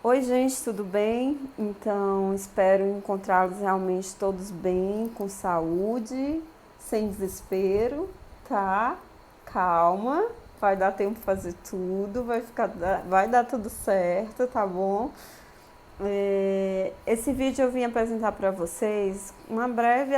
Oi, gente, tudo bem? Então, espero encontrá-los realmente todos bem, com saúde, sem desespero, tá? Calma, vai dar tempo de fazer tudo, vai dar tudo certo, tá bom? Esse vídeo eu vim apresentar para vocês uma breve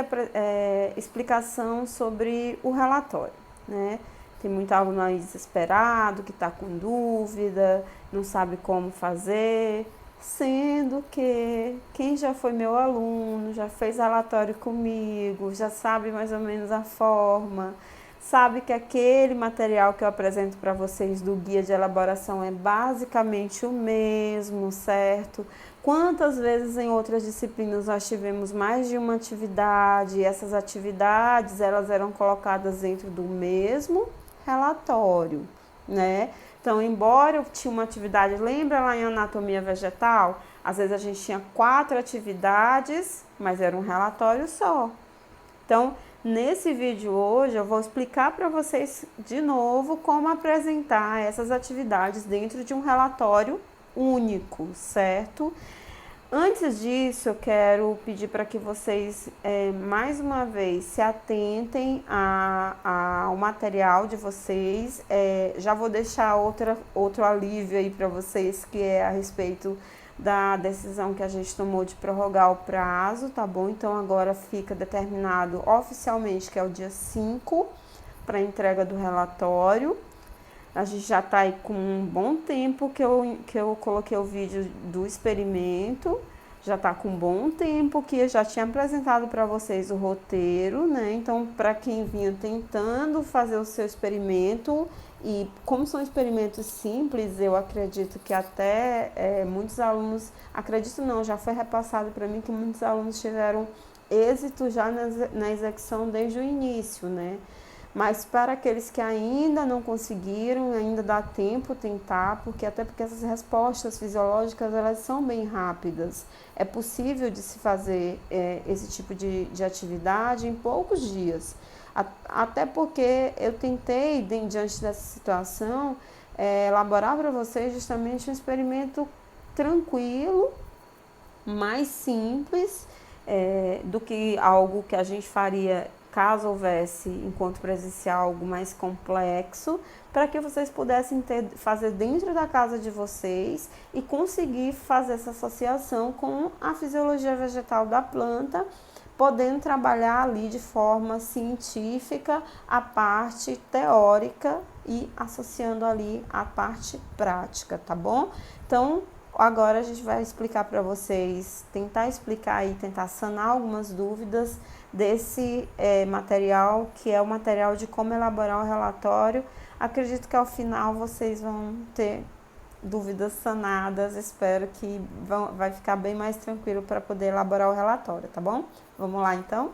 explicação sobre o relatório, né? Tem muito aluno aí desesperado, que está com dúvida, não sabe como fazer, sendo que quem já foi meu aluno, já fez relatório comigo, já sabe mais ou menos a forma, sabe que aquele material que eu apresento para vocês do guia de elaboração é basicamente o mesmo, certo? Quantas vezes em outras disciplinas nós tivemos mais de uma atividade e essas atividades elas eram colocadas dentro do mesmo relatório, né? Então, embora eu tinha uma atividade, lembra lá em anatomia vegetal? Às vezes a gente tinha 4 atividades, mas era um relatório só. Então, nesse vídeo hoje eu vou explicar para vocês de novo como apresentar essas atividades dentro de um relatório único, certo? Antes disso, eu quero pedir para que vocês, mais uma vez, se atentem ao material de vocês. Já vou deixar outro alívio aí para vocês, que é a respeito da decisão que a gente tomou de prorrogar o prazo, tá bom? Então, agora fica determinado oficialmente que é o dia 5 para entrega do relatório. A gente já está aí com um bom tempo que eu coloquei o vídeo do experimento. Já está com um bom tempo que eu já tinha apresentado para vocês o roteiro, né? Então, para quem vinha tentando fazer o seu experimento, e como são experimentos simples, eu acredito que até muitos alunos, acredito não, já foi repassado para mim que muitos alunos tiveram êxito já na execução desde o início, né? Mas para aqueles que ainda não conseguiram, ainda dá tempo tentar, até porque essas respostas fisiológicas elas são bem rápidas. É possível de se fazer esse tipo de atividade em poucos dias. Até porque eu tentei, diante dessa situação, elaborar para vocês justamente um experimento tranquilo, mais simples do que algo que a gente faria caso houvesse, enquanto presencial, algo mais complexo, para que vocês pudessem fazer dentro da casa de vocês e conseguir fazer essa associação com a fisiologia vegetal da planta, podendo trabalhar ali de forma científica a parte teórica e associando ali a parte prática, tá bom? Então, agora a gente vai explicar para vocês, tentar explicar e tentar sanar algumas dúvidas desse material, que é o material de como elaborar o relatório. Acredito que ao final vocês vão ter dúvidas sanadas, espero que vai ficar bem mais tranquilo para poder elaborar o relatório, tá bom? Vamos lá então?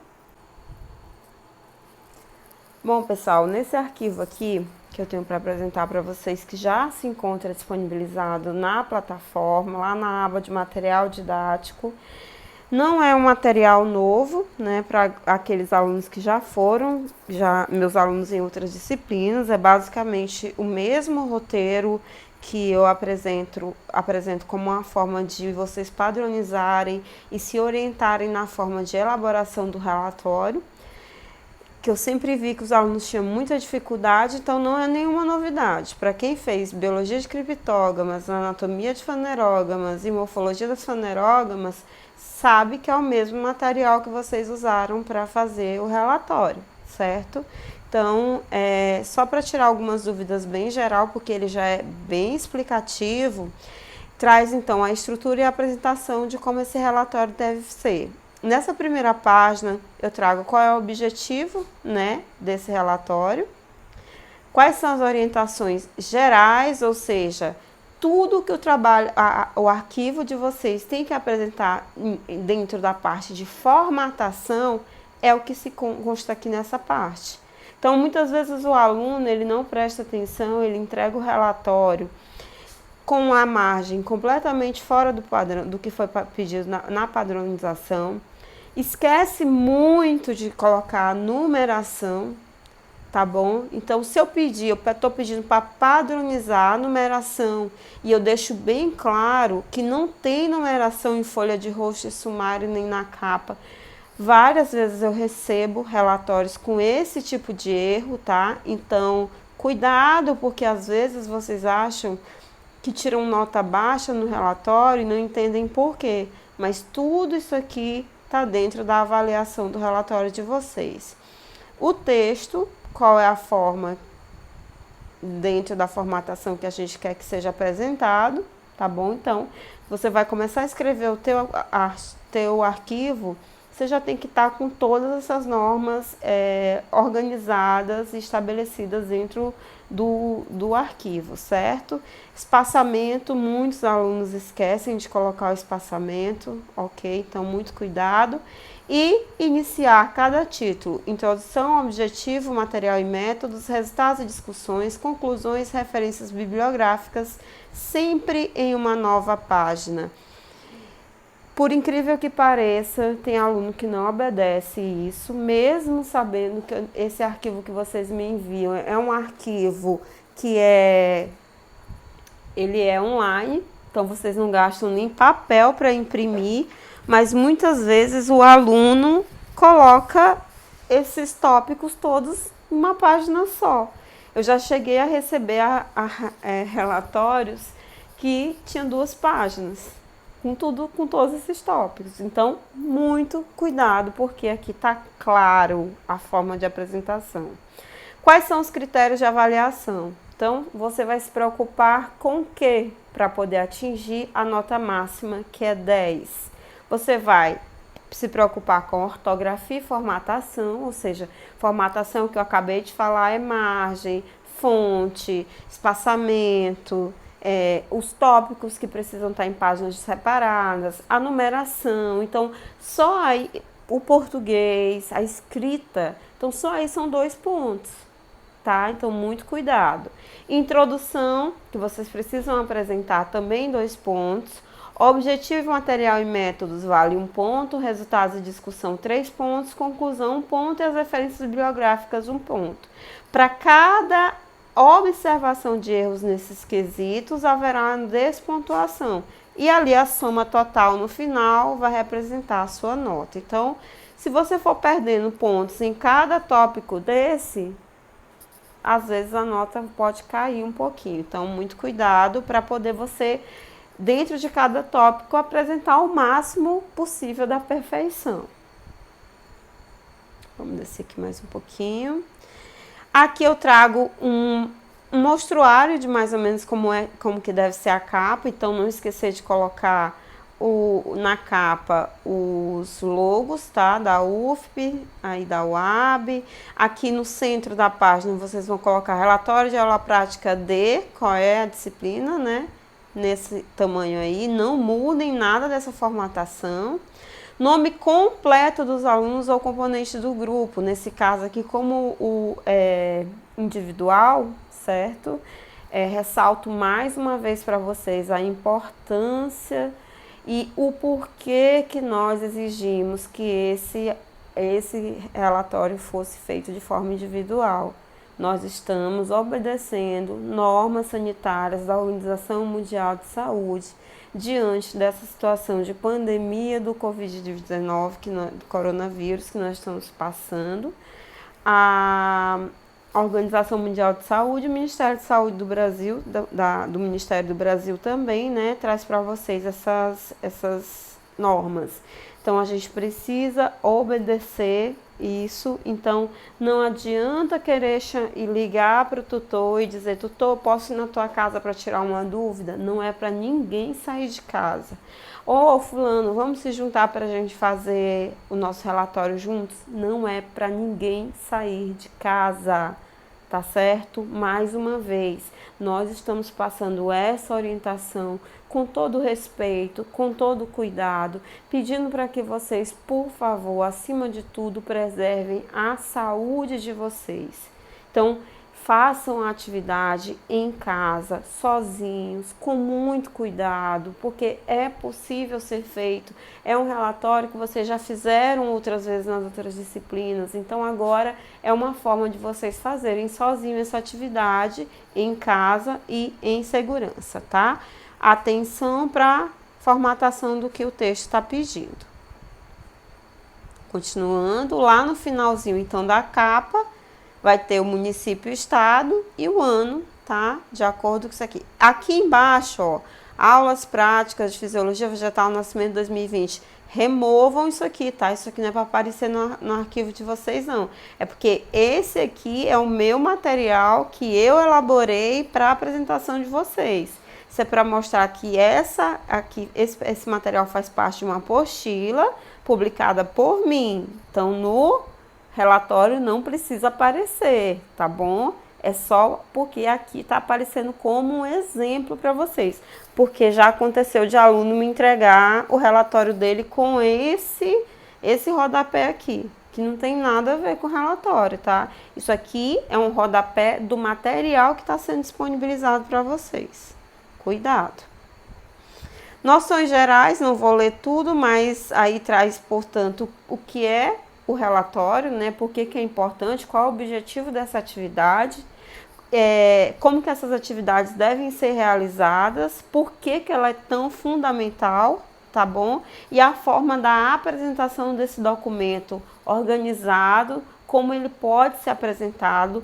Bom, pessoal, nesse arquivo aqui que eu tenho para apresentar para vocês, que já se encontra disponibilizado na plataforma, lá na aba de material didático. Não é um material novo, né, para aqueles alunos que já foram, meus alunos em outras disciplinas, é basicamente o mesmo roteiro que eu apresento como uma forma de vocês padronizarem e se orientarem na forma de elaboração do relatório, que eu sempre vi que os alunos tinham muita dificuldade, então não é nenhuma novidade. Para quem fez biologia de criptógamas, anatomia de fanerógamas e morfologia das fanerógamas, sabe que é o mesmo material que vocês usaram para fazer o relatório, certo? Então, só para tirar algumas dúvidas bem geral, porque ele já é bem explicativo, traz então a estrutura e a apresentação de como esse relatório deve ser. Nessa primeira página, eu trago qual é o objetivo, né, desse relatório, quais são as orientações gerais, ou seja, tudo que o arquivo de vocês tem que apresentar dentro da parte de formatação é o que se consta aqui nessa parte. Então, muitas vezes o aluno ele não presta atenção, ele entrega o relatório com a margem completamente fora do padrão, do que foi pedido na padronização. Esquece muito de colocar a numeração, tá bom? Então, se eu pedir, eu estou pedindo para padronizar a numeração e eu deixo bem claro que não tem numeração em folha de rosto e sumário nem na capa. Várias vezes eu recebo relatórios com esse tipo de erro, tá? Então, cuidado, porque às vezes vocês acham que tiram nota baixa no relatório e não entendem por quê. Mas tudo isso aqui está dentro da avaliação do relatório de vocês. O texto, qual é a forma dentro da formatação que a gente quer que seja apresentado, tá bom? Então, você vai começar a escrever o teu arquivo, você já tem que estar com todas essas normas organizadas e estabelecidas dentro do arquivo, certo? Espaçamento, muitos alunos esquecem de colocar o espaçamento, ok? Então, muito cuidado. E iniciar cada título: introdução, objetivo, material e métodos, resultados e discussões, conclusões, referências bibliográficas, sempre em uma nova página. Por incrível que pareça, tem aluno que não obedece isso, mesmo sabendo que esse arquivo que vocês me enviam é um arquivo que ele é online, então vocês não gastam nem papel para imprimir, mas muitas vezes o aluno coloca esses tópicos todos em uma página só. Eu já cheguei a receber relatórios que tinham 2 páginas, com todos esses tópicos. Então, muito cuidado, porque aqui está claro a forma de apresentação. Quais são os critérios de avaliação? Então, você vai se preocupar com o que para poder atingir a nota máxima, que é 10. Você vai se preocupar com ortografia e formatação, ou seja, formatação que eu acabei de falar é margem, fonte, espaçamento, os tópicos que precisam estar em páginas separadas, a numeração. Então, só aí o português, a escrita, então só aí são 2 pontos, tá? Então, muito cuidado. Introdução, que vocês precisam apresentar, também 2 pontos. Objetivo, material e métodos vale 1 ponto, resultados de discussão 3 pontos, conclusão 1 ponto e as referências bibliográficas 1 ponto. Para cada observação de erros nesses quesitos, haverá despontuação. E ali a soma total no final vai representar a sua nota. Então, se você for perdendo pontos em cada tópico desse, às vezes a nota pode cair um pouquinho. Então, muito cuidado para poder você, dentro de cada tópico, apresentar o máximo possível da perfeição. Vamos descer aqui mais um pouquinho. Aqui eu trago um mostruário de mais ou menos como que deve ser a capa. Então, não esquecer de colocar na capa os logos, tá? Da UFP, aí da UAB. Aqui no centro da página vocês vão colocar relatório de aula prática D, qual é a disciplina, né? Nesse tamanho aí, não mudem nada dessa formatação. Nome completo dos alunos ou componente do grupo, nesse caso aqui como o individual, certo? Ressalto mais uma vez para vocês a importância e o porquê que nós exigimos que esse relatório fosse feito de forma individual. Nós estamos obedecendo normas sanitárias da Organização Mundial de Saúde diante dessa situação de pandemia do Covid-19, do coronavírus que nós estamos passando. A Organização Mundial de Saúde, o Ministério de Saúde do Brasil, do Ministério do Brasil também, né, traz para vocês essas normas. Então, a gente precisa obedecer isso. Então, não adianta querer ligar para o tutor e dizer: tutor, posso ir na tua casa para tirar uma dúvida? Não é para ninguém sair de casa. Ô, fulano, vamos se juntar para a gente fazer o nosso relatório juntos? Não é para ninguém sair de casa, tá certo? Mais uma vez, nós estamos passando essa orientação com todo respeito, com todo cuidado, pedindo para que vocês, por favor, acima de tudo, preservem a saúde de vocês. Então, façam a atividade em casa, sozinhos, com muito cuidado, porque é possível ser feito. É um relatório que vocês já fizeram outras vezes nas outras disciplinas, então agora é uma forma de vocês fazerem sozinhos essa atividade em casa e em segurança, tá? Atenção para formatação do que o texto está pedindo. Continuando, lá no finalzinho então da capa, vai ter o município, o estado e o ano, tá? De acordo com isso aqui. Aqui embaixo, ó, aulas práticas de fisiologia vegetal nascimento 2020. Removam isso aqui, tá? Isso aqui não é para aparecer no arquivo de vocês, não. É porque esse aqui é o meu material que eu elaborei para a apresentação de vocês. Isso é para mostrar que esse material faz parte de uma apostila publicada por mim. Então, no relatório não precisa aparecer, tá bom? É só porque aqui tá aparecendo como um exemplo para vocês. Porque já aconteceu de aluno me entregar o relatório dele com esse rodapé aqui, que não tem nada a ver com o relatório, tá? Isso aqui é um rodapé do material que está sendo disponibilizado para vocês. Cuidado. Noções gerais, não vou ler tudo, mas aí traz, portanto, o que é o relatório, né? Por que é importante, qual é o objetivo dessa atividade, como que essas atividades devem ser realizadas, por que ela é tão fundamental, tá bom? E a forma da apresentação desse documento organizado, como ele pode ser apresentado,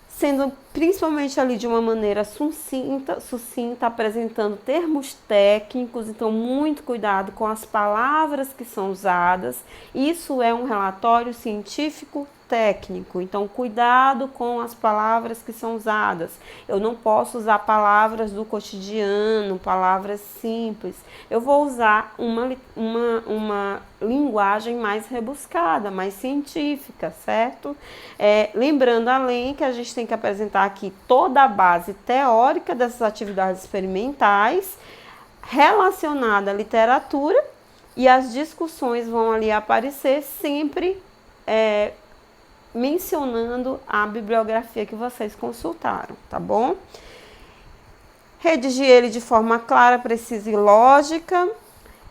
sendo principalmente ali de uma maneira sucinta, apresentando termos técnicos, então muito cuidado com as palavras que são usadas. Isso é um relatório científico técnico, então cuidado com as palavras que são usadas. Eu não posso usar palavras do cotidiano, palavras simples. Eu vou usar uma linguagem mais rebuscada, mais científica, certo? Lembrando, além que a gente tem que apresentar aqui toda a base teórica dessas atividades experimentais relacionada à literatura, e as discussões vão ali aparecer sempre mencionando a bibliografia que vocês consultaram, tá bom? Redigir ele de forma clara, precisa e lógica,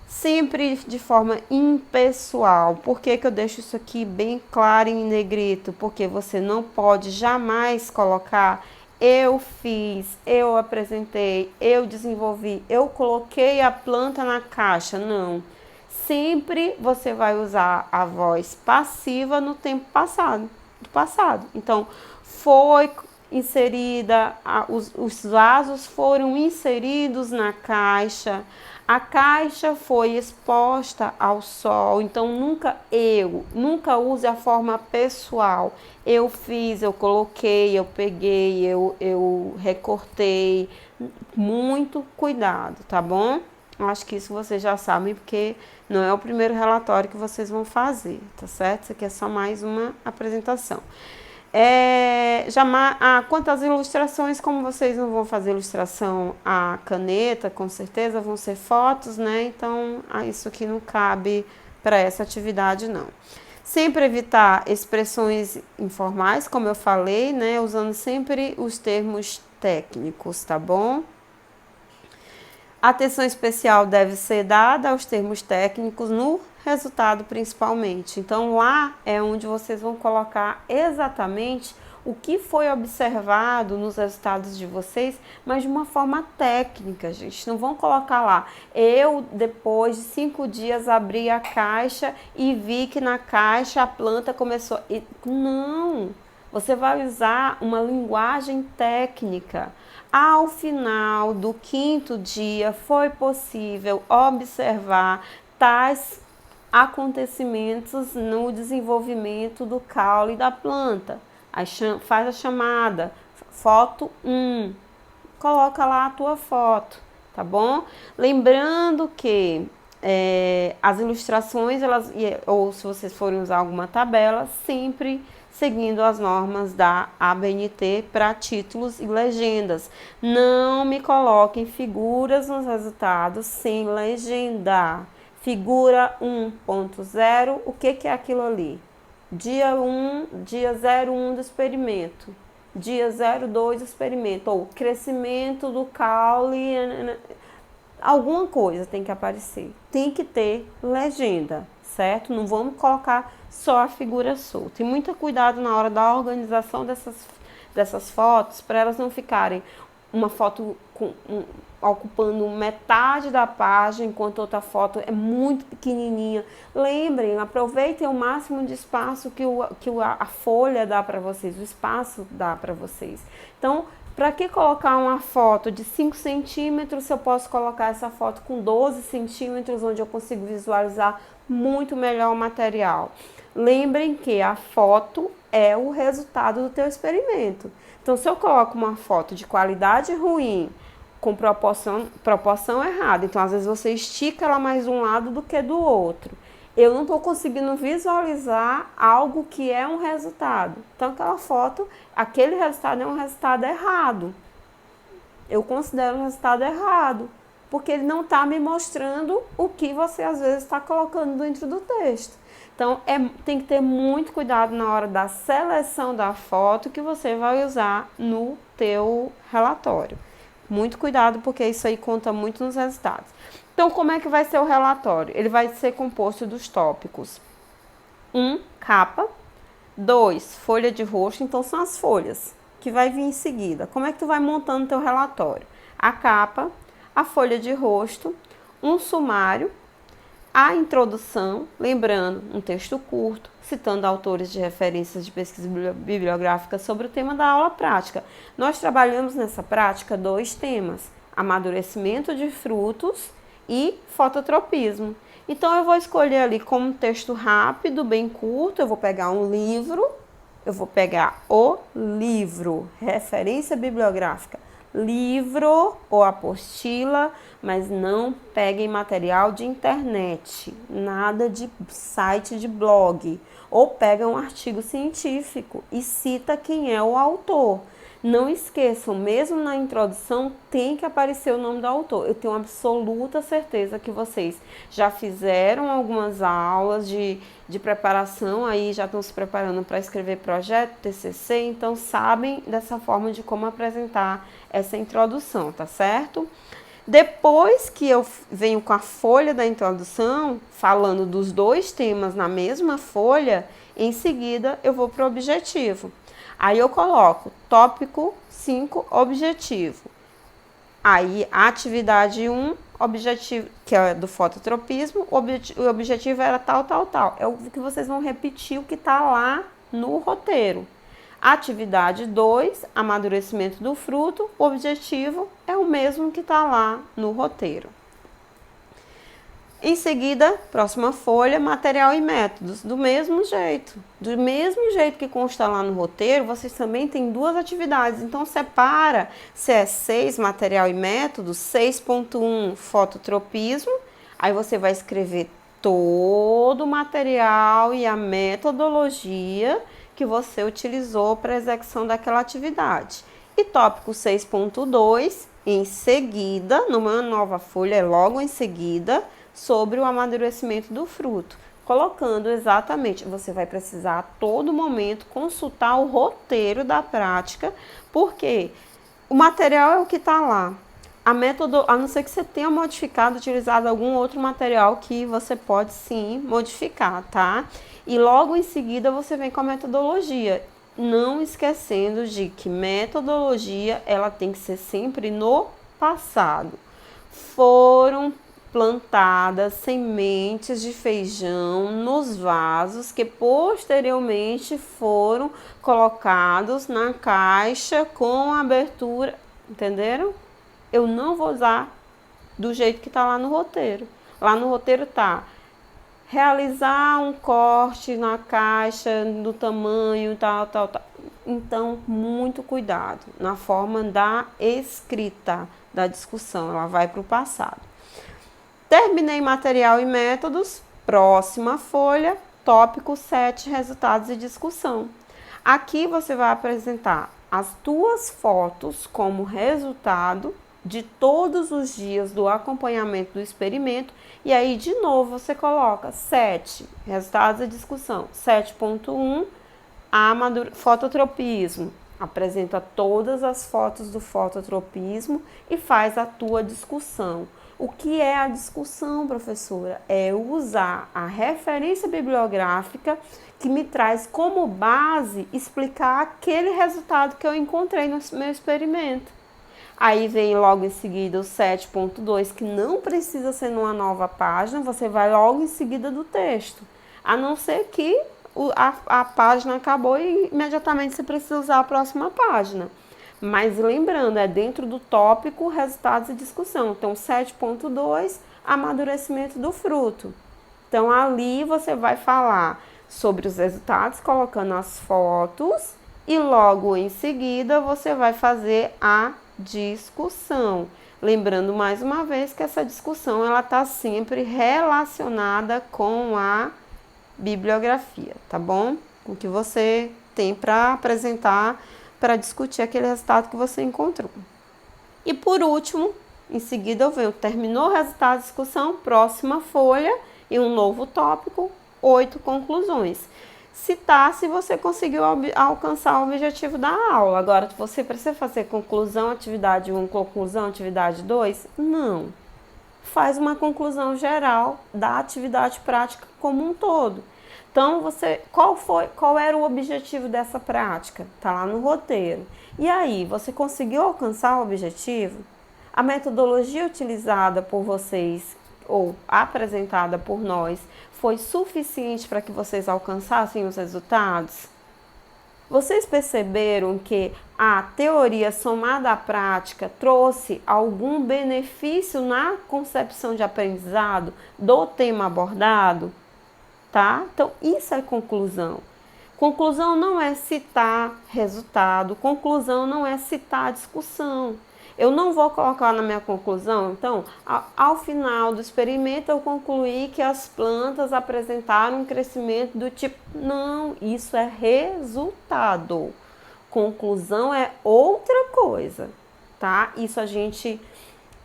sempre de forma impessoal. Por que eu deixo isso aqui bem claro em negrito? Porque você não pode jamais colocar eu fiz, eu apresentei, eu desenvolvi, eu coloquei a planta na caixa. Não. Sempre você vai usar a voz passiva no tempo passado, do passado. Então, foi inserida, os vasos foram inseridos na caixa, a caixa foi exposta ao sol. Então, nunca use a forma pessoal. Eu fiz, eu coloquei, eu peguei, eu recortei. Muito cuidado, tá bom? Acho que isso vocês já sabem, porque não é o primeiro relatório que vocês vão fazer, tá certo? Isso aqui é só mais uma apresentação. Quanto às ilustrações, como vocês não vão fazer ilustração à caneta, com certeza vão ser fotos, né? Então, isso aqui não cabe para essa atividade, não. Sempre evitar expressões informais, como eu falei, né? Usando sempre os termos técnicos, tá bom? Atenção especial deve ser dada aos termos técnicos no resultado principalmente. Então, lá é onde vocês vão colocar exatamente o que foi observado nos resultados de vocês, mas de uma forma técnica, gente. Não vão colocar lá, eu depois de 5 dias abri a caixa e vi que na caixa a planta começou... Não! Você vai usar uma linguagem técnica. Ao final do 5º dia, foi possível observar tais acontecimentos no desenvolvimento do caule da planta. Aí faz a chamada, foto 1, coloca lá a tua foto, tá bom? Lembrando que as ilustrações, ou se vocês forem usar alguma tabela, sempre seguindo as normas da ABNT para títulos e legendas. Não me coloquem figuras nos resultados sem legenda. Figura 1.0, o que é aquilo ali? Dia 01 do experimento. dia 02 experimento, ou crescimento do caule, alguma coisa tem que aparecer. Tem que ter legenda, certo? Não vamos colocar só a figura solta. Tem muito cuidado na hora da organização dessas fotos, para elas não ficarem uma foto ocupando metade da página, enquanto outra foto é muito pequenininha. Lembrem, aproveitem o máximo de espaço que a folha dá para vocês, o espaço dá para vocês. Então, para que colocar uma foto de 5 centímetros se eu posso colocar essa foto com 12 centímetros, onde eu consigo visualizar muito melhor o material? Lembrem que a foto é o resultado do teu experimento. Então, se eu coloco uma foto de qualidade ruim, com proporção errada, então às vezes você estica ela mais de um lado do que do outro, eu não estou conseguindo visualizar algo que é um resultado. Então, aquela foto, aquele resultado é um resultado errado. Eu considero um resultado errado, porque ele não está me mostrando o que você às vezes está colocando dentro do texto. Então, tem que ter muito cuidado na hora da seleção da foto que você vai usar no teu relatório. Muito cuidado, porque isso aí conta muito nos resultados. Então, como é que vai ser o relatório? Ele vai ser composto dos tópicos 1, capa, 2, folha de rosto, então são as folhas que vai vir em seguida. Como é que tu vai montando teu relatório? A capa, a folha de rosto, um sumário, a introdução, lembrando, um texto curto, citando autores de referências de pesquisa bibliográfica sobre o tema da aula prática. Nós trabalhamos nessa prática 2 temas, amadurecimento de frutos e fototropismo. Então, eu vou escolher ali como um texto rápido, bem curto, eu vou pegar um livro, eu vou pegar o livro, referência bibliográfica, livro ou apostila, mas não peguem material de internet, nada de site de blog, ou pega um artigo científico e cita quem é o autor. Não esqueçam, mesmo na introdução tem que aparecer o nome do autor. Eu tenho absoluta certeza que vocês já fizeram algumas aulas de preparação, aí já estão se preparando para escrever projeto, TCC, então sabem dessa forma de como apresentar essa introdução, tá certo? Depois que eu venho com a folha da introdução, falando dos 2 temas na mesma folha, em seguida eu vou para o objetivo. Aí eu coloco tópico 5, objetivo. Aí a atividade 1, objetivo, que é do fototropismo, o objetivo era tal. É o que vocês vão repetir o que está lá no roteiro. Atividade 2, amadurecimento do fruto, o objetivo é o mesmo que está lá no roteiro. Em seguida, próxima folha, material e métodos, do mesmo jeito. Do mesmo jeito que consta lá no roteiro, vocês também têm 2 atividades. Então, separa se é 6, material e métodos, 6.1, fototropismo. Aí você vai escrever todo o material e a metodologia que você utilizou para a execução daquela atividade. E tópico 6.2, em seguida, numa nova folha, é logo em seguida, sobre o amadurecimento do fruto, colocando exatamente, você vai precisar a todo momento consultar o roteiro da prática, porque o material é o que está lá. A não ser que você tenha modificado, utilizado algum outro material que você pode sim modificar, tá? E logo em seguida você vem com a metodologia, não esquecendo de que metodologia ela tem que ser sempre no passado. Foram plantadas sementes de feijão nos vasos que posteriormente foram colocados na caixa com abertura, entenderam? Eu não vou usar do jeito que está lá no roteiro. Lá no roteiro tá realizar um corte na caixa do tamanho tal. Então, muito cuidado na forma da escrita da discussão, ela vai para o passado. Terminei material e métodos, próxima folha, tópico 7, resultados e discussão. Aqui você vai apresentar as tuas fotos como resultado de todos os dias do acompanhamento do experimento, e aí de novo você coloca 7, resultados e discussão, 7.1, fototropismo, Apresenta todas as fotos do fototropismo e faz a tua discussão. O que é a discussão, professora? É usar a referência bibliográfica que me traz como base explicar aquele resultado que eu encontrei no meu experimento. Aí vem logo em seguida o 7.2, que não precisa ser numa nova página, você vai logo em seguida do texto. A não ser que a página acabou e imediatamente você precisa usar a próxima página. Mas lembrando, é dentro do tópico resultados e discussão. Então, 7.2, amadurecimento do fruto. Então, ali você vai falar sobre os resultados, colocando as fotos, e logo em seguida você vai fazer a discussão. Lembrando mais uma vez que essa discussão ela está sempre relacionada com a bibliografia, tá bom? O que você tem para apresentar para discutir aquele resultado que você encontrou. E por último, em seguida eu venho, terminou o resultado da discussão, próxima folha e um novo tópico, 8 conclusões. Citar se você conseguiu alcançar o objetivo da aula. Agora, você precisa fazer conclusão, atividade 1, conclusão, atividade 2? Não. Faz uma conclusão geral da atividade prática como um todo. Então, qual era o objetivo dessa prática? Está lá no roteiro. E aí, você conseguiu alcançar o objetivo? A metodologia utilizada por vocês ou apresentada por nós foi suficiente para que vocês alcançassem os resultados? Vocês perceberam que a teoria somada à prática trouxe algum benefício na concepção de aprendizado do tema abordado? Tá? Então, isso é conclusão. Conclusão não é citar resultado, conclusão não é citar discussão. Eu não vou colocar na minha conclusão, então, ao final do experimento eu concluí que as plantas apresentaram um crescimento do tipo, não, isso é resultado. Conclusão é outra coisa, tá? Isso a gente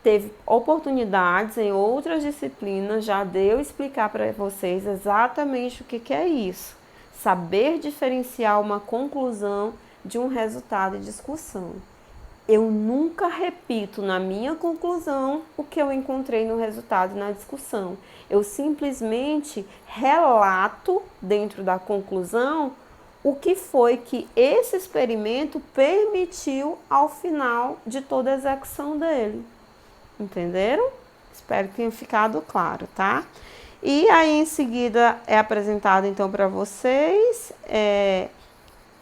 teve oportunidades em outras disciplinas, já deu explicar para vocês exatamente o que é isso. Saber diferenciar uma conclusão de um resultado de discussão. Eu nunca repito na minha conclusão o que eu encontrei no resultado na discussão. Eu simplesmente relato dentro da conclusão o que foi que esse experimento permitiu ao final de toda a execução dele. Entenderam? Espero que tenha ficado claro, tá? E aí em seguida é apresentado então para vocês,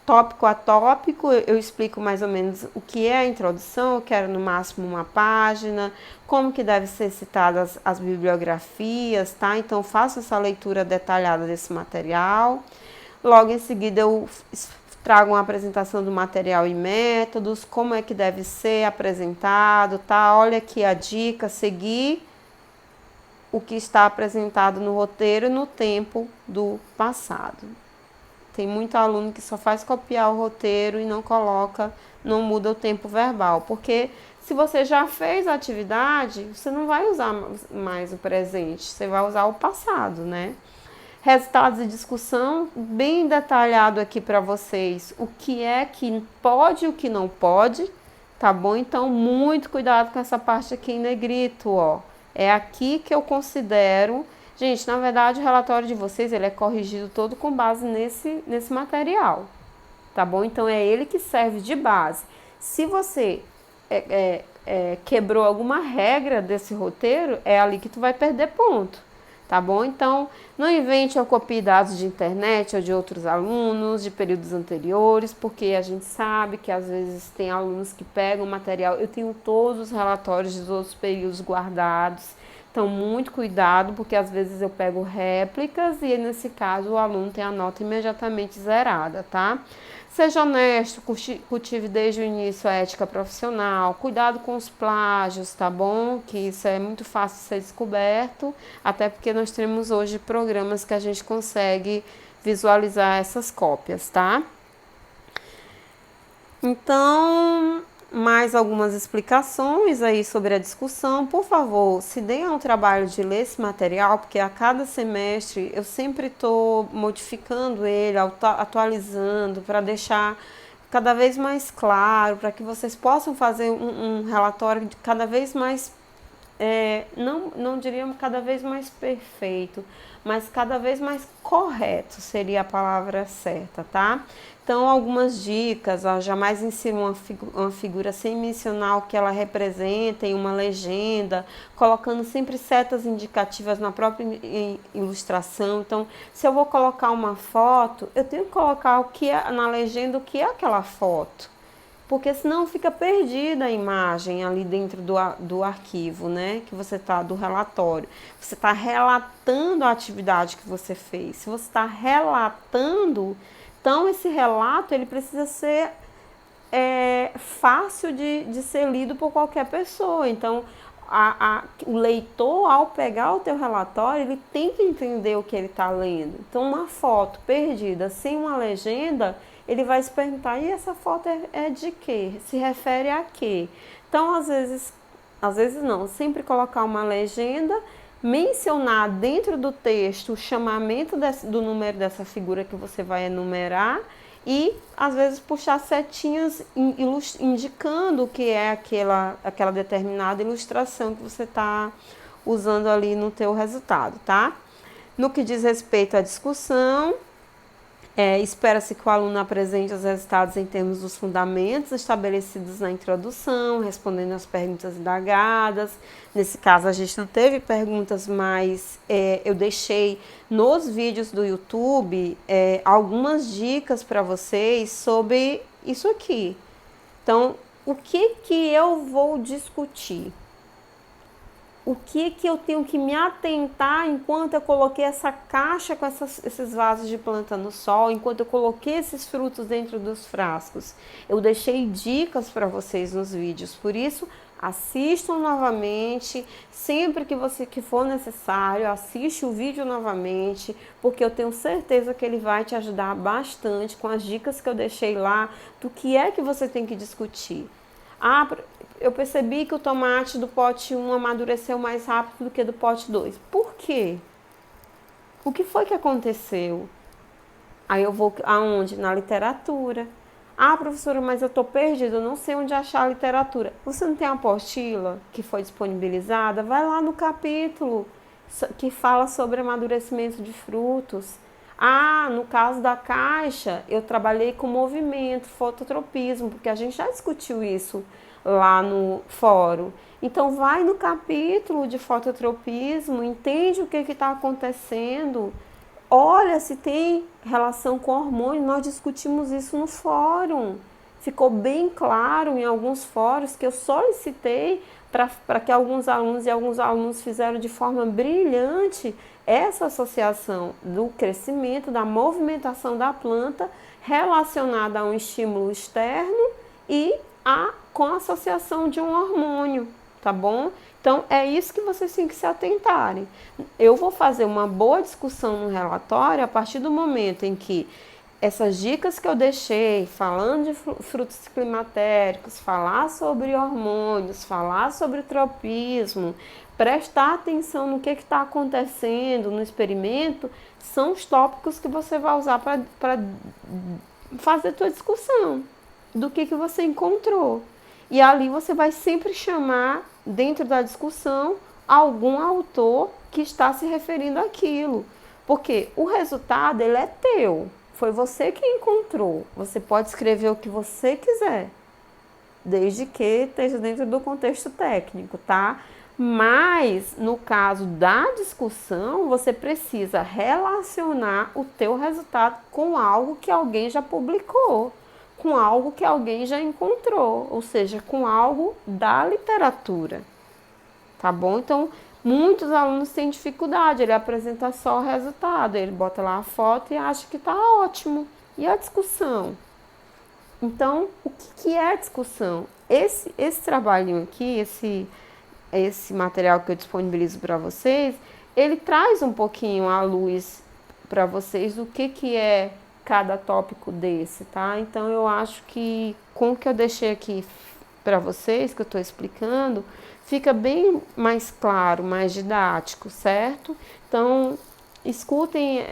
tópico a tópico, eu explico mais ou menos o que é a introdução, eu quero no máximo uma página, como que deve ser citadas as bibliografias, tá? Então faço essa leitura detalhada desse material. Logo em seguida eu trago uma apresentação do material e métodos, como é que deve ser apresentado, tá? Olha aqui a dica, seguir o que está apresentado no roteiro no tempo do passado. Tem muito aluno que só faz copiar o roteiro e não coloca, não muda o tempo verbal, porque se você já fez a atividade, você não vai usar mais o presente, você vai usar o passado, né? Resultados de discussão, bem detalhado aqui para vocês, o que é que pode e o que não pode, tá bom? Então, muito cuidado com essa parte aqui em negrito, ó. É aqui que eu considero... Gente, na verdade, o relatório de vocês, ele é corrigido todo com base nesse material, tá bom? Então, é ele que serve de base. Se você quebrou alguma regra desse roteiro, é ali que tu vai perder ponto, tá bom? Então, não invente ou copie dados de internet ou de outros alunos, de períodos anteriores, porque a gente sabe que às vezes tem alunos que pegam material. Eu tenho todos os relatórios dos outros períodos guardados. Então, muito cuidado, porque às vezes eu pego réplicas e nesse caso o aluno tem a nota imediatamente zerada, tá? Seja honesto, cultive desde o início a ética profissional, cuidado com os plágios, tá bom? Que isso é muito fácil de ser descoberto, até porque nós temos hoje programas que a gente consegue visualizar essas cópias, tá? Então... mais algumas explicações aí sobre a discussão. Por favor, se deem ao trabalho de ler esse material, porque a cada semestre eu sempre estou modificando ele, atualizando, para deixar cada vez mais claro, para que vocês possam fazer um relatório de cada vez mais, não diríamos cada vez mais perfeito, mas cada vez mais correto seria a palavra certa, tá? Então, algumas dicas, jamais insira uma figura sem mencionar o que ela representa em uma legenda, colocando sempre setas indicativas na própria ilustração. Então, se eu vou colocar uma foto, eu tenho que colocar o que é, na legenda, o que é aquela foto, porque senão fica perdida a imagem ali dentro do arquivo, né, que você tá, do relatório. Você está relatando a atividade que você fez. Se você está relatando, então esse relato ele precisa ser fácil de ser lido por qualquer pessoa. Então, o leitor, ao pegar o teu relatório, ele tem que entender o que ele está lendo. Então, uma foto perdida sem uma legenda, ele vai se perguntar, e essa foto é de quê? Se refere a quê? Então, às vezes não, sempre colocar uma legenda, mencionar dentro do texto o chamamento do número dessa figura que você vai enumerar e, às vezes, puxar setinhas indicando o que é aquela determinada ilustração que você está usando ali no teu resultado, tá? No que diz respeito à discussão, espera-se que o aluno apresente os resultados em termos dos fundamentos estabelecidos na introdução, respondendo às perguntas indagadas. Nesse caso, a gente não teve perguntas, mas eu deixei nos vídeos do YouTube algumas dicas para vocês sobre isso aqui. Então, o que eu vou discutir? O que eu tenho que me atentar enquanto eu coloquei essa caixa com esses vasos de planta no sol, enquanto eu coloquei esses frutos dentro dos frascos? Eu deixei dicas para vocês nos vídeos, por isso assistam novamente, sempre que for necessário, assiste o vídeo novamente, porque eu tenho certeza que ele vai te ajudar bastante com as dicas que eu deixei lá, do que é que você tem que discutir. Eu percebi que o tomate do pote 1 amadureceu mais rápido do que do pote 2. Por quê? O que foi que aconteceu? Aí eu vou aonde? Na literatura. Professora, mas eu estou perdida, eu não sei onde achar a literatura. Você não tem a apostila que foi disponibilizada? Vai lá no capítulo que fala sobre amadurecimento de frutos. No caso da caixa, eu trabalhei com movimento, fototropismo, porque a gente já discutiu isso lá no fórum. Então, vai no capítulo de fototropismo, entende o que está acontecendo, olha se tem relação com hormônio. Nós discutimos isso no fórum. Ficou bem claro em alguns fóruns que eu solicitei para que alguns alunos fizeram de forma brilhante essa associação do crescimento, da movimentação da planta relacionada a um estímulo externo e com a associação de um hormônio, tá bom? Então, é isso que vocês têm que se atentarem. Eu vou fazer uma boa discussão no relatório a partir do momento em que essas dicas que eu deixei, falando de frutos climatéricos, falar sobre hormônios, falar sobre tropismo, prestar atenção no que está acontecendo no experimento, são os tópicos que você vai usar para fazer a tua discussão do que você encontrou. E ali você vai sempre chamar, dentro da discussão, algum autor que está se referindo àquilo. Porque o resultado, ele é teu. Foi você que encontrou. Você pode escrever o que você quiser, desde que esteja dentro do contexto técnico, tá? Mas, no caso da discussão, você precisa relacionar o teu resultado com algo que alguém já publicou, com algo que alguém já encontrou, ou seja, com algo da literatura, tá bom? Então, muitos alunos têm dificuldade, ele apresenta só o resultado, ele bota lá a foto e acha que tá ótimo. E a discussão? Então, o que é a discussão? Esse trabalhinho aqui, esse material que eu disponibilizo para vocês, ele traz um pouquinho à luz para vocês do que é cada tópico desse, tá? Então, eu acho que com o que eu deixei aqui para vocês, que eu estou explicando, fica bem mais claro, mais didático, certo? Então, Escutem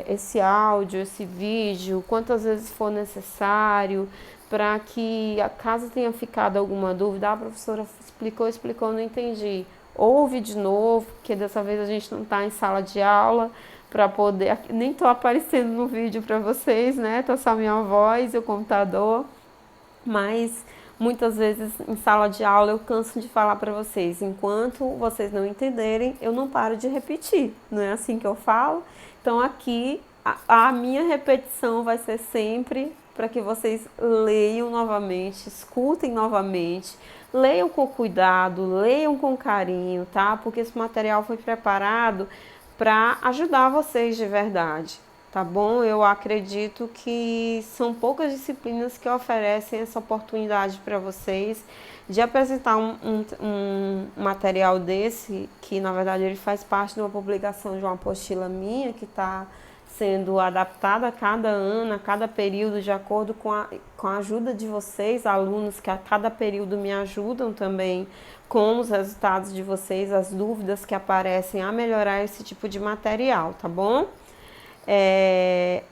esse áudio, esse vídeo, quantas vezes for necessário, para que, caso tenha ficado alguma dúvida, a professora explicou, não entendi. Ouve de novo, porque dessa vez a gente não está em sala de aula, para poder. Nem estou aparecendo no vídeo para vocês, né? Tá só minha voz e o computador. Mas muitas vezes em sala de aula eu canso de falar para vocês. Enquanto vocês não entenderem, eu não paro de repetir. Não é assim que eu falo? Então aqui a minha repetição vai ser sempre para que vocês leiam novamente, escutem novamente, leiam com cuidado, leiam com carinho, tá? Porque esse material foi preparado para ajudar vocês de verdade, tá bom? Eu acredito que são poucas disciplinas que oferecem essa oportunidade para vocês de apresentar um material desse, que na verdade ele faz parte de uma publicação de uma apostila minha que está sendo adaptada a cada ano, a cada período, de acordo com a ajuda de vocês, alunos, que a cada período me ajudam também com os resultados de vocês, as dúvidas que aparecem a melhorar esse tipo de material, tá bom?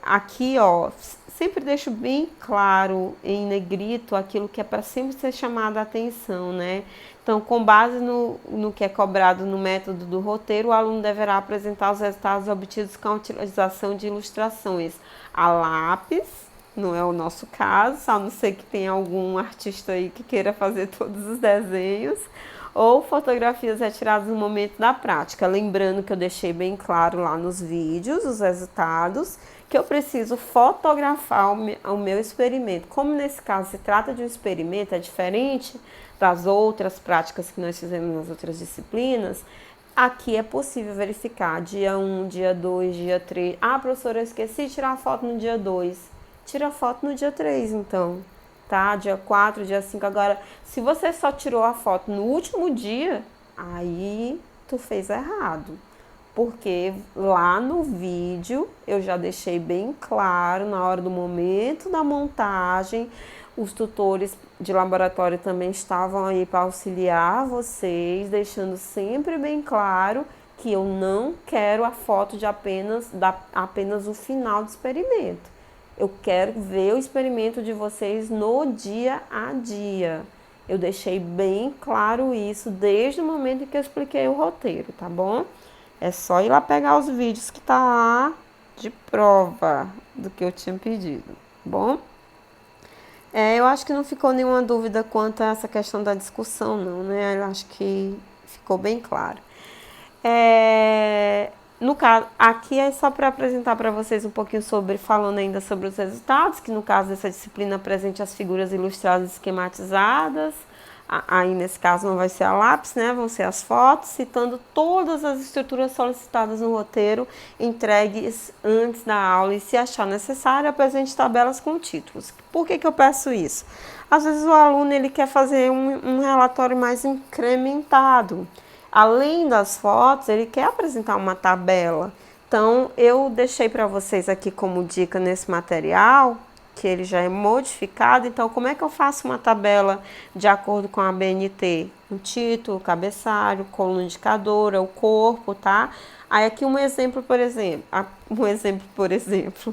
Aqui, ó, sempre deixo bem claro em negrito aquilo que é para sempre ser chamado a atenção, né? Então, com base no que é cobrado no método do roteiro, o aluno deverá apresentar os resultados obtidos com a utilização de ilustrações a lápis, não é o nosso caso, a não ser que tenha algum artista aí que queira fazer todos os desenhos, ou fotografias retiradas no momento da prática. Lembrando que eu deixei bem claro lá nos vídeos os resultados, que eu preciso fotografar o meu experimento. Como nesse caso se trata de um experimento, é diferente das outras práticas que nós fizemos nas outras disciplinas, aqui é possível verificar dia 1, dia 2, dia 3. Ah, professora, eu esqueci de tirar a foto no dia 2. Tira a foto no dia 3, então. Tá? Dia 4, dia 5. Agora, se você só tirou a foto no último dia, aí tu fez errado. Porque lá no vídeo eu já deixei bem claro, na hora do momento da montagem, os tutores de laboratório também estavam aí para auxiliar vocês, deixando sempre bem claro que eu não quero a foto de apenas o final do experimento. Eu quero ver o experimento de vocês no dia a dia. Eu deixei bem claro isso desde o momento em que eu expliquei o roteiro, tá bom? É só ir lá pegar os vídeos que tá lá de prova do que eu tinha pedido, tá bom? Eu acho que não ficou nenhuma dúvida quanto a essa questão da discussão, não, né? Eu acho que ficou bem claro. No caso, aqui é só para apresentar para vocês um pouquinho falando ainda sobre os resultados, que no caso dessa disciplina apresente as figuras ilustradas esquematizadas. Aí nesse caso não vai ser a lápis, né? Vão ser as fotos, citando todas as estruturas solicitadas no roteiro, entregues antes da aula, e se achar necessário, apresente tabelas com títulos. Por que eu peço isso? Às vezes o aluno ele quer fazer um relatório mais incrementado. Além das fotos, ele quer apresentar uma tabela. Então, eu deixei para vocês aqui como dica nesse material, que ele já é modificado. Então, como é que eu faço uma tabela de acordo com a BNT? O título, o cabeçalho, coluna indicadora, o corpo, tá? Aí aqui um exemplo, por exemplo,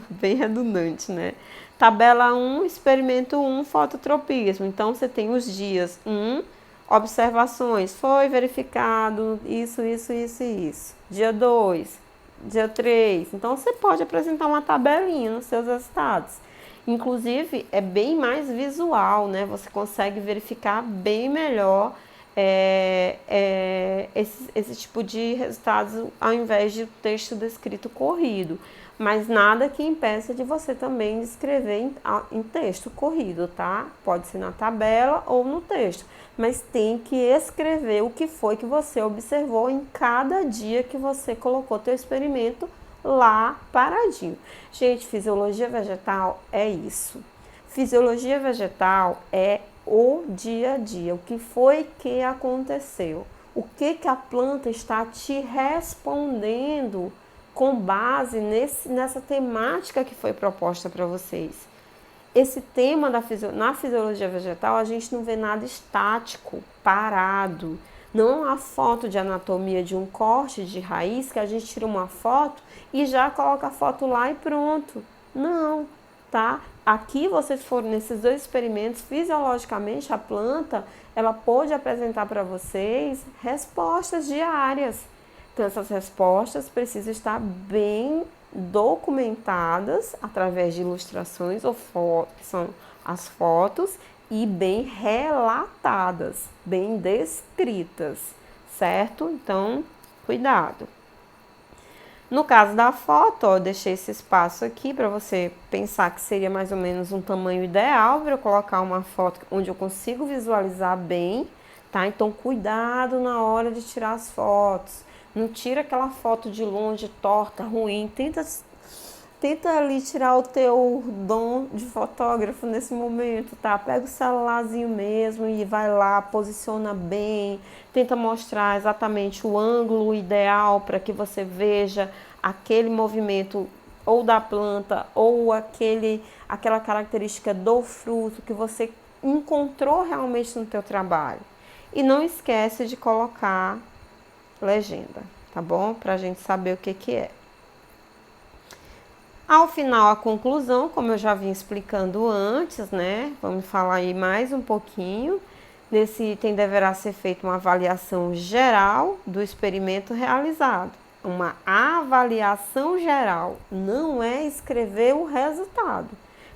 bem redundante, né? Tabela 1, experimento 1, fototropismo. Então, você tem os dias 1, observações, foi verificado isso. Dia 2, dia 3. Então, você pode apresentar uma tabelinha nos seus resultados. Inclusive, é bem mais visual, né? Você consegue verificar bem melhor esse tipo de resultados ao invés de texto descrito corrido. Mas nada que impeça de você também escrever em texto corrido, tá? Pode ser na tabela ou no texto. Mas tem que escrever o que foi que você observou em cada dia que você colocou teu experimento lá paradinho. Gente, fisiologia vegetal é isso. Fisiologia vegetal é o dia a dia. O que foi que aconteceu? O que a planta está te respondendo com base nessa temática que foi proposta para vocês. Esse tema na fisiologia vegetal, a gente não vê nada estático, parado. Não a foto de anatomia de um corte de raiz que a gente tira uma foto e já coloca a foto lá e pronto. Não, tá? Aqui vocês foram nesses dois experimentos, fisiologicamente a planta, ela pôde apresentar para vocês respostas diárias. Então essas respostas precisam estar bem documentadas através de ilustrações ou fotos, que são as fotos, e bem relatadas, bem descritas, certo? Então, cuidado. No caso da foto, ó, eu deixei esse espaço aqui para você pensar que seria mais ou menos um tamanho ideal para eu colocar uma foto onde eu consigo visualizar bem, tá? Então, cuidado na hora de tirar as fotos. Não tira aquela foto de longe, torta, ruim. Tenta ali tirar o teu dom de fotógrafo nesse momento, tá? Pega o celularzinho mesmo e vai lá, posiciona bem, tenta mostrar exatamente o ângulo ideal para que você veja aquele movimento ou da planta ou aquela característica do fruto que você encontrou realmente no teu trabalho. E não esquece de colocar legenda, tá bom? Pra gente saber o que é. Ao final, a conclusão, como eu já vim explicando antes, né? Vamos falar aí mais um pouquinho. Nesse item deverá ser feita uma avaliação geral do experimento realizado. Uma avaliação geral, não é escrever o resultado,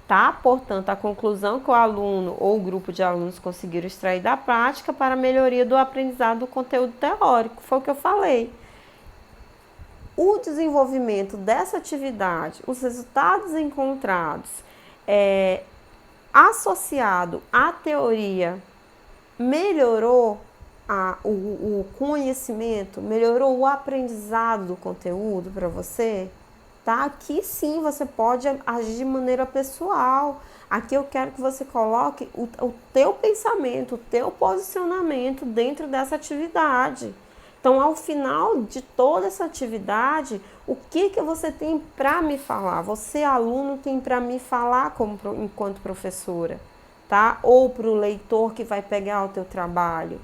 tá? Portanto, a conclusão que o aluno ou o grupo de alunos conseguiram extrair da prática para a melhoria do aprendizado do conteúdo teórico, foi o que eu falei. O desenvolvimento dessa atividade, os resultados encontrados, associado à teoria, melhorou o conhecimento, melhorou o aprendizado do conteúdo para você, tá? Aqui sim você pode agir de maneira pessoal. Aqui eu quero que você coloque o teu pensamento, o teu posicionamento dentro dessa atividade. Então, ao final de toda essa atividade, o que você tem para me falar? Você, aluno, tem para me falar enquanto professora, tá? Ou para o leitor que vai pegar o teu trabalho.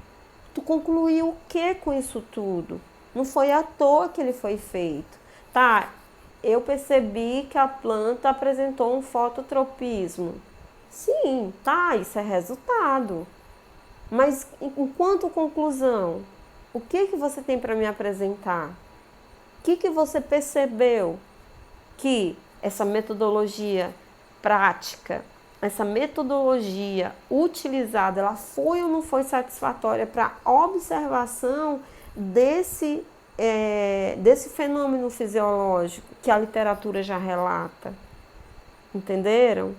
Tu concluiu o que com isso tudo? Não foi à toa que ele foi feito, tá? Eu percebi que a planta apresentou um fototropismo. Sim, tá, isso é resultado. Mas enquanto conclusão, o que você tem para me apresentar? O que você percebeu que essa metodologia prática, essa metodologia utilizada, ela foi ou não foi satisfatória para a observação desse fenômeno fisiológico que a literatura já relata? Entenderam?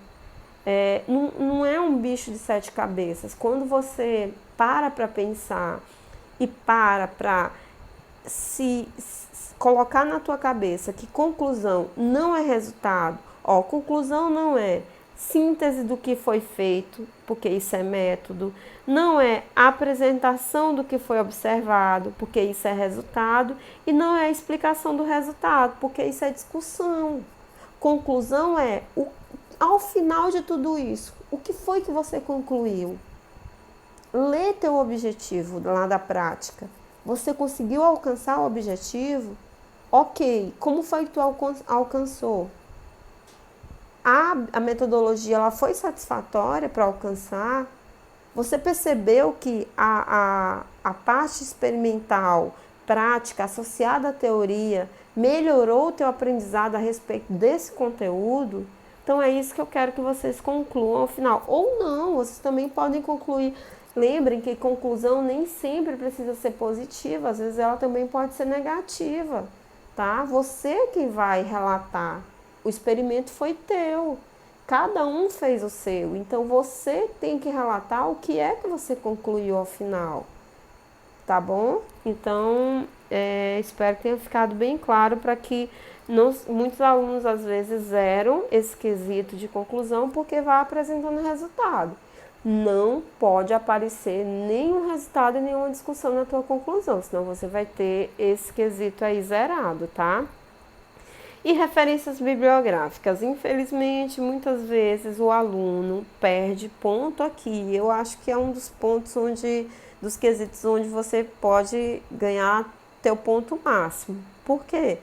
Não é um bicho de 7 cabeças. Quando você para pensar e para se colocar na tua cabeça que conclusão não é resultado, conclusão não é síntese do que foi feito, porque isso é método, não é apresentação do que foi observado, porque isso é resultado, e não é explicação do resultado, porque isso é discussão. Conclusão é, ao final de tudo isso, o que foi que você concluiu? Lê teu objetivo lá da prática. Você conseguiu alcançar o objetivo? Ok, como foi que tu alcançou? A metodologia ela foi satisfatória para alcançar? Você percebeu que a parte experimental, prática, associada à teoria, melhorou o teu aprendizado a respeito desse conteúdo? Então é isso que eu quero que vocês concluam ao final. Ou não, vocês também podem concluir. Lembrem que conclusão nem sempre precisa ser positiva, às vezes ela também pode ser negativa, tá? Você que vai relatar, o experimento foi teu, cada um fez o seu, então você tem que relatar o que é que você concluiu ao final, tá bom? Então, espero que tenha ficado bem claro para que muitos alunos às vezes zeram esse quesito de conclusão porque vai apresentando resultado. Não pode aparecer nenhum resultado e nenhuma discussão na tua conclusão, senão você vai ter esse quesito aí zerado, tá? E referências bibliográficas. Infelizmente, muitas vezes o aluno perde ponto aqui. Eu acho que é um dos pontos onde dos quesitos onde você pode ganhar teu ponto máximo. Por quê?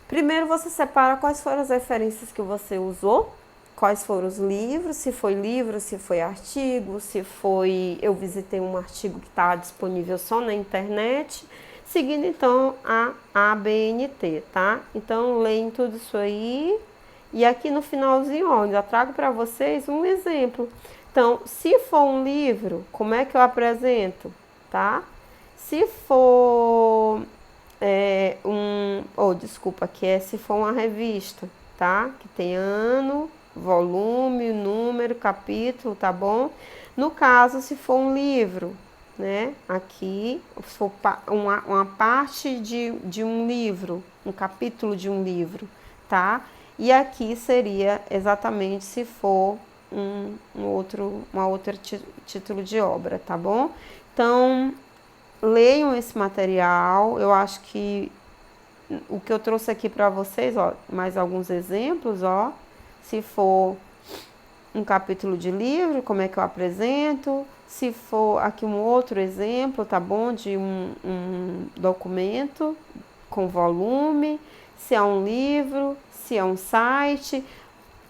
Primeiro você separa quais foram as referências que você usou, quais foram os livros, se foi livro, se foi artigo, se foi... Eu visitei um artigo que está disponível só na internet, seguindo então a ABNT, tá? Então leem tudo isso aí e aqui no finalzinho, ó, eu já trago para vocês um exemplo. Então, se for um livro, como é que eu apresento, tá? Se for desculpa, que é se for uma revista, tá? Que tem ano, volume, número, capítulo, tá bom? No caso, se for um livro, né? Aqui, se for uma parte de um livro, um capítulo de um livro, tá? E aqui seria exatamente se for uma outra título de obra, tá bom? Então, leiam esse material. Eu acho que o que eu trouxe aqui para vocês, ó, mais alguns exemplos, ó. Se for um capítulo de livro, como é que eu apresento? Se for aqui um outro exemplo, tá bom? De um documento com volume, se é um livro, se é um site.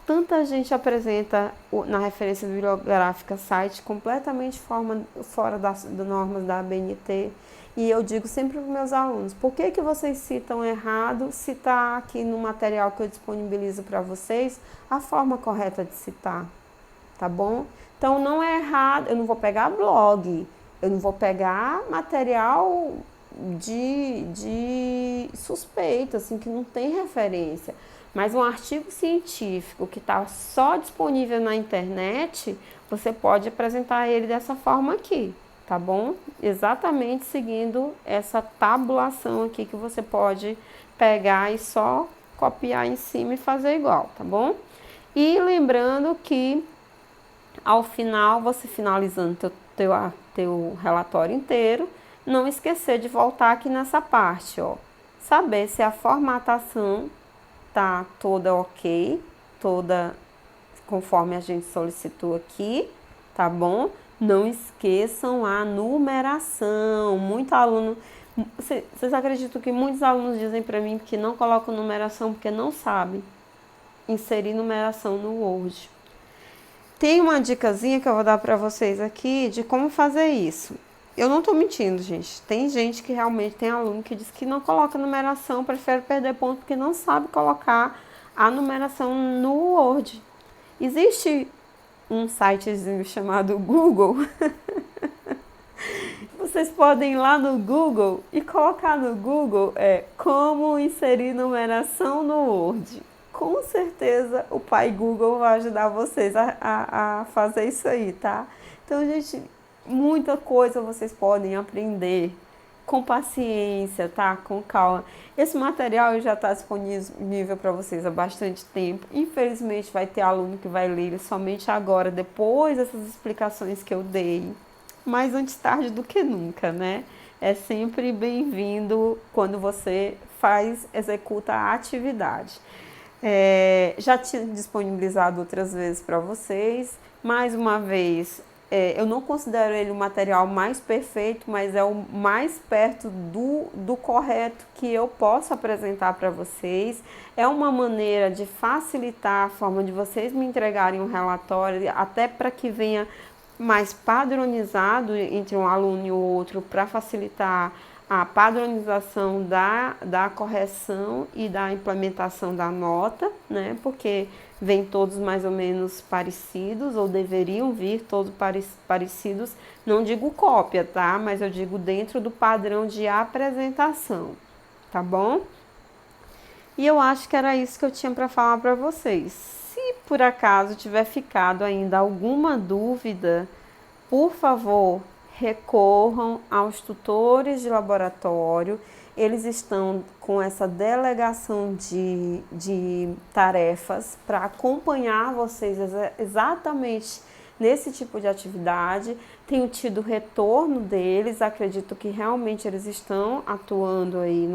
Tanta gente apresenta na referência bibliográfica site completamente fora das normas da ABNT. E eu digo sempre para os meus alunos, por que vocês citam errado se está aqui no material que eu disponibilizo para vocês a forma correta de citar, tá bom? Então não é errado, eu não vou pegar blog, eu não vou pegar material de suspeito, assim, que não tem referência. Mas um artigo científico que está só disponível na internet, você pode apresentar ele dessa forma aqui, tá bom? Exatamente seguindo essa tabulação aqui que você pode pegar e só copiar em cima e fazer igual, tá bom? E lembrando que ao final, você finalizando teu relatório inteiro, não esquecer de voltar aqui nessa parte, ó. Saber se a formatação tá toda ok, toda conforme a gente solicitou aqui, tá bom? Não esqueçam a numeração. Muito aluno, vocês acreditam que muitos alunos dizem para mim que não colocam numeração porque não sabem inserir numeração no Word. Tem uma dicasinha que eu vou dar para vocês aqui de como fazer isso. Eu não tô mentindo, gente. Tem gente que realmente tem aluno que diz que não coloca numeração, prefere perder ponto porque não sabe colocar a numeração no Word. Existe um sitezinho chamado Google. Vocês podem ir lá no Google e colocar no Google como inserir numeração no Word. Com certeza o pai Google vai ajudar vocês a fazer isso aí, tá? Então, gente, muita coisa vocês podem aprender com paciência, tá? Com calma. Esse material já está disponível para vocês há bastante tempo. Infelizmente vai ter aluno que vai ler ele somente agora, depois dessas explicações que eu dei. Mas antes tarde do que nunca, né? É sempre bem-vindo quando você executa a atividade. Já tinha disponibilizado outras vezes para vocês. Mais uma vez, eu não considero ele o material mais perfeito, mas é o mais perto do correto que eu posso apresentar para vocês. É uma maneira de facilitar a forma de vocês me entregarem um relatório, até para que venha mais padronizado entre um aluno e o outro, para facilitar a padronização da correção e da implementação da nota, né? Porque vêm todos mais ou menos parecidos, ou deveriam vir todos parecidos, não digo cópia, tá? Mas eu digo dentro do padrão de apresentação, tá bom? E eu acho que era isso que eu tinha para falar para vocês. Se por acaso tiver ficado ainda alguma dúvida, por favor, recorram aos tutores de laboratório. Eles estão com essa delegação de tarefas para acompanhar vocês exatamente nesse tipo de atividade. Tenho tido retorno deles, acredito que realmente eles estão atuando aí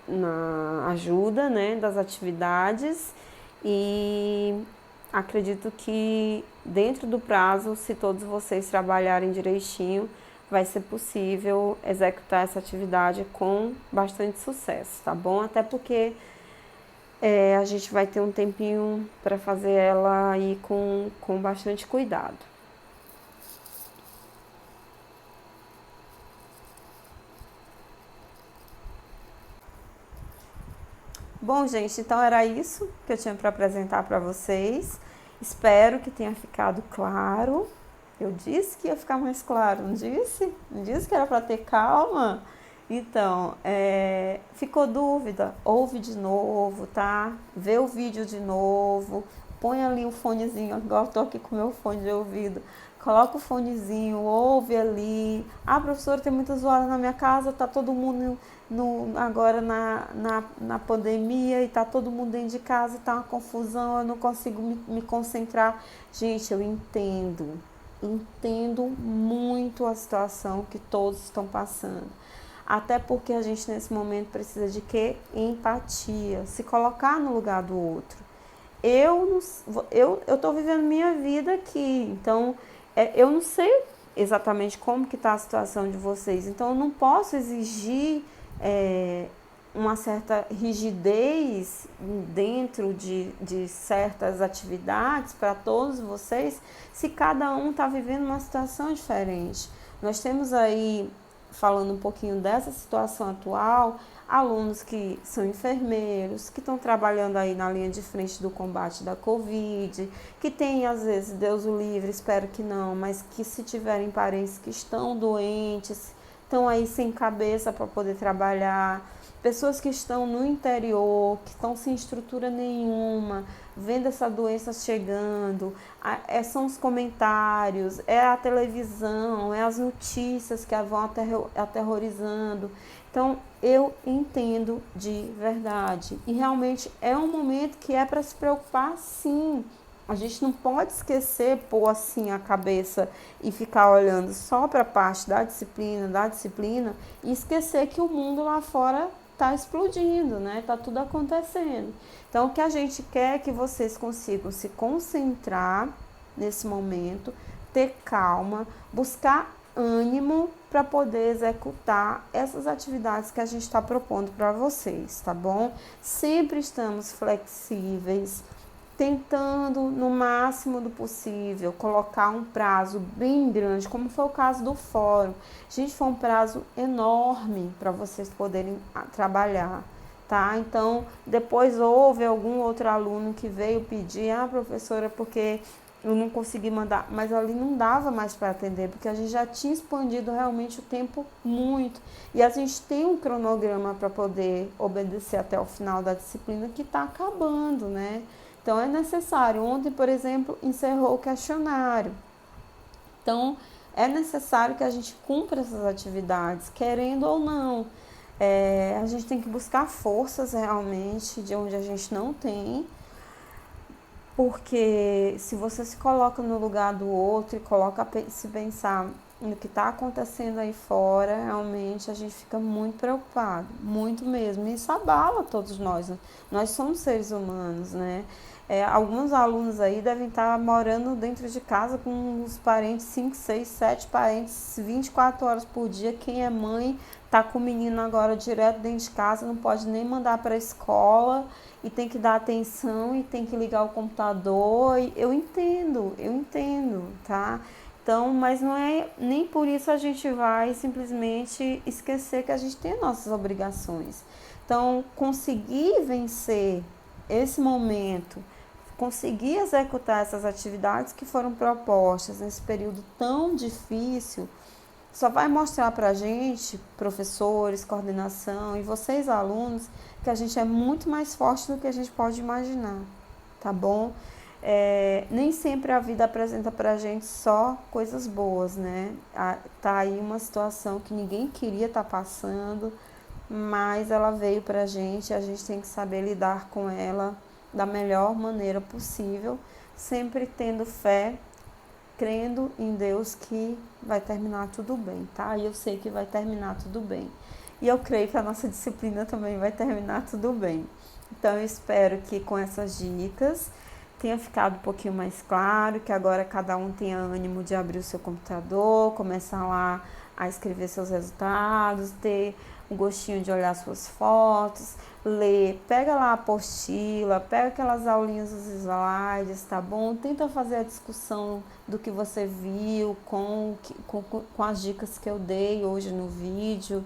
na ajuda, né, das atividades, e acredito que dentro do prazo, se todos vocês trabalharem direitinho, vai ser possível executar essa atividade com bastante sucesso, tá bom? Até porque a gente vai ter um tempinho para fazer ela aí com bastante cuidado. Bom, gente, então era isso que eu tinha para apresentar para vocês. Espero que tenha ficado claro. Eu disse que ia ficar mais claro, não disse? Não disse que era para ter calma? Então, ficou dúvida? Ouve de novo, tá? Vê o vídeo de novo. Põe ali o fonezinho, agora eu tô aqui com o meu fone de ouvido. Coloca o fonezinho, ouve ali. Ah, professora, tem muita zoada na minha casa, tá todo mundo agora na pandemia e tá todo mundo dentro de casa, tá uma confusão, eu não consigo me concentrar. Gente, eu entendo muito a situação que todos estão passando. Até porque a gente nesse momento precisa de quê? Empatia, se colocar no lugar do outro. Eu tô vivendo minha vida aqui, então eu não sei exatamente como que está a situação de vocês, então eu não posso exigir uma certa rigidez dentro de certas atividades para todos vocês, se cada um está vivendo uma situação diferente. Nós temos aí, falando um pouquinho dessa situação atual, alunos que são enfermeiros, que estão trabalhando aí na linha de frente do combate da Covid, que tem às vezes, Deus o livre, espero que não, mas que se tiverem parentes que estão doentes, estão aí sem cabeça para poder trabalhar, pessoas que estão no interior, que estão sem estrutura nenhuma, vendo essa doença chegando, são os comentários, é a televisão, é as notícias que vão aterrorizando. Então, eu entendo de verdade. E realmente é um momento que é para se preocupar, sim. A gente não pode esquecer, pôr assim a cabeça e ficar olhando só para a parte da disciplina, e esquecer que o mundo lá fora está explodindo, né? Está tudo acontecendo. Então, o que a gente quer é que vocês consigam se concentrar nesse momento, ter calma, buscar ânimo para poder executar essas atividades que a gente está propondo para vocês, tá bom? Sempre estamos flexíveis, tentando no máximo do possível colocar um prazo bem grande, como foi o caso do fórum. Gente, foi um prazo enorme para vocês poderem trabalhar, tá? Então, depois houve algum outro aluno que veio pedir, professora, porque eu não consegui mandar, mas ali não dava mais para atender, porque a gente já tinha expandido realmente o tempo muito. E a gente tem um cronograma para poder obedecer até o final da disciplina que está acabando, né? Então é necessário. Ontem, por exemplo, encerrou o questionário. Então é necessário que a gente cumpra essas atividades, querendo ou não. A gente tem que buscar forças realmente de onde a gente não tem, porque se você se coloca no lugar do outro e coloca se pensar no que está acontecendo aí fora, realmente a gente fica muito preocupado, muito mesmo. E isso abala todos nós, né? Nós somos seres humanos, né? Alguns alunos aí devem estar morando dentro de casa com os parentes, 5, 6, 7 parentes, 24 horas por dia. Quem é mãe está com o menino agora direto dentro de casa, não pode nem mandar para a escola e tem que dar atenção e tem que ligar o computador. Eu entendo, tá? Então, mas não é nem por isso a gente vai simplesmente esquecer que a gente tem nossas obrigações. Então, conseguir vencer esse momento, conseguir executar essas atividades que foram propostas nesse período tão difícil, só vai mostrar para a gente, professores, coordenação e vocês, alunos, que a gente é muito mais forte do que a gente pode imaginar, tá bom? Nem sempre a vida apresenta para a gente só coisas boas, né? Tá aí uma situação que ninguém queria estar passando, mas ela veio para a gente tem que saber lidar com ela da melhor maneira possível, sempre tendo fé, crendo em Deus que vai terminar tudo bem, tá? E eu sei que vai terminar tudo bem. E eu creio que a nossa disciplina também vai terminar tudo bem. Então, eu espero que com essas dicas tenha ficado um pouquinho mais claro, que agora cada um tenha ânimo de abrir o seu computador, começar lá a escrever seus resultados, ter o gostinho de olhar suas fotos, ler, pega lá a apostila, pega aquelas aulinhas dos slides, tá bom? Tenta fazer a discussão do que você viu com as dicas que eu dei hoje no vídeo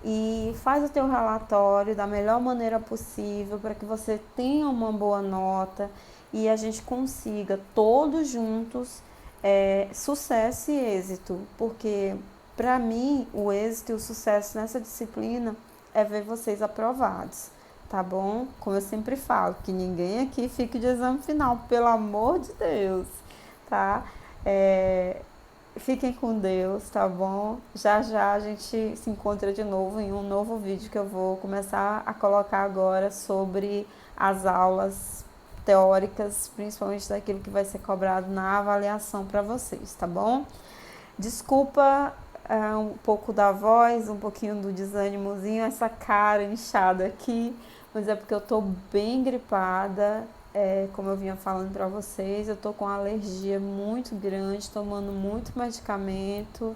e faz o teu relatório da melhor maneira possível para que você tenha uma boa nota e a gente consiga todos juntos sucesso e êxito, porque para mim o êxito e o sucesso nessa disciplina é ver vocês aprovados, tá bom? Como eu sempre falo, que ninguém aqui fique de exame final, pelo amor de Deus, tá? Fiquem com Deus, tá bom? Já já a gente se encontra de novo em um novo vídeo que eu vou começar a colocar agora sobre as aulas teóricas, principalmente daquilo que vai ser cobrado na avaliação para vocês, tá bom? Desculpa um pouco da voz, um pouquinho do desânimozinho, essa cara inchada aqui, mas é porque eu tô bem gripada. Como eu vinha falando para vocês, eu tô com uma alergia muito grande, tomando muito medicamento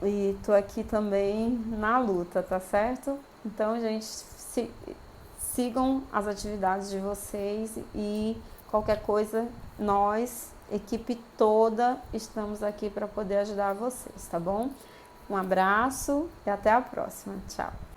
e tô aqui também na luta, tá certo? Então, gente, sigam as atividades de vocês e qualquer coisa, nós, equipe toda, estamos aqui para poder ajudar vocês, tá bom? Um abraço e até a próxima. Tchau!